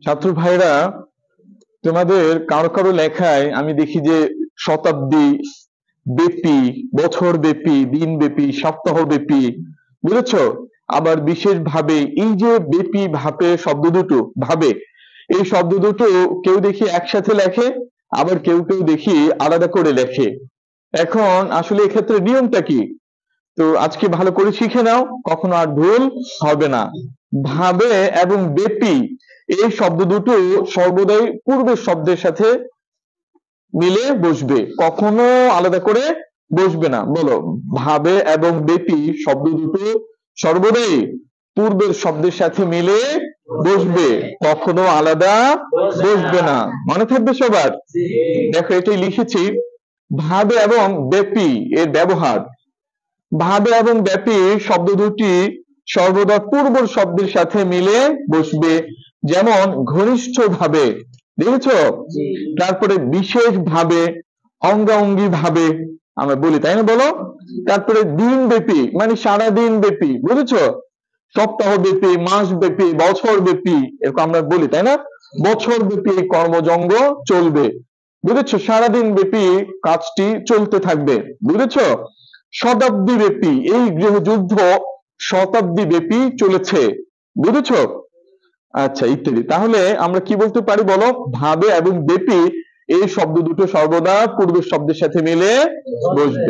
ছাত্র ভাইরা, তোমাদের কারো কারো লেখায় আমি দেখি যে শতাব্দী ব্যাপী, বছর ব্যাপী, দিন ব্যাপী, সপ্তাহ ব্যাপী, বুঝেছো? আবার বিশেষভাবে এই যে ব্যাপী ভাবে শব্দ দুটো, ভাবে এই শব্দ দুটো কেউ দেখি একসাথে লেখে, আবার কেউ কেউ দেখি আলাদা করে লেখে। এখন আসলে এক্ষেত্রে নিয়মটা কি? তো আজকে ভালো করে শিখে নাও, কখনো আর ভুল হবে না। ভাবে এবং ব্যাপী এই শব্দ দুটো সর্বদাই পূর্বের শব্দের সাথে মিলে বসবে, কখনো আলাদা করে বসবে না। বলো, ভাবে এবং ব্যাপী শব্দ দুটো সর্বদাই পূর্বের শব্দের সাথে মিলে বসবে, কখনো আলাদা বসবে না। মনে থাকবে সবার? দেখো, এটাই লিখেছি। ভাবে এবং ব্যাপী এর ব্যবহার। ভাবে এবং ব্যাপী শব্দ দুটি সর্বদা পূর্বর শব্দের সাথে মিলে বসবে, যেমন ঘনিষ্ঠ ভাবে, দেখেছো? তারপরে বিশেষ ভাবে, অঙ্গাঙ্গি ভাবে আমরা বলি, তাই না? বলো। তারপরে দিন ব্যাপী মানে সারা দিন ব্যাপী, বুঝেছো? সপ্তাহ ব্যাপী, মাস ব্যাপী, বছর ব্যাপী এরকম আমরা বলি, তাই না? বছর ব্যাপী কর্মজঙ্গ চলবে, বুঝেছো? সারাদিন ব্যাপী কাজটি চলতে থাকবে, বুঝেছো? শতাব্দী ব্যাপী এই গৃহযুদ্ধ শতাব্দী ব্যাপী চলেছে, বুঝেছো? আচ্ছা, ইত্যাদি। তাহলে আমরা কি বলতে পারি বলো? ভাবে এবং ব্যাপী এই শব্দ দুটো সর্বদা পূর্বের শব্দের সাথে মিলে বসবে।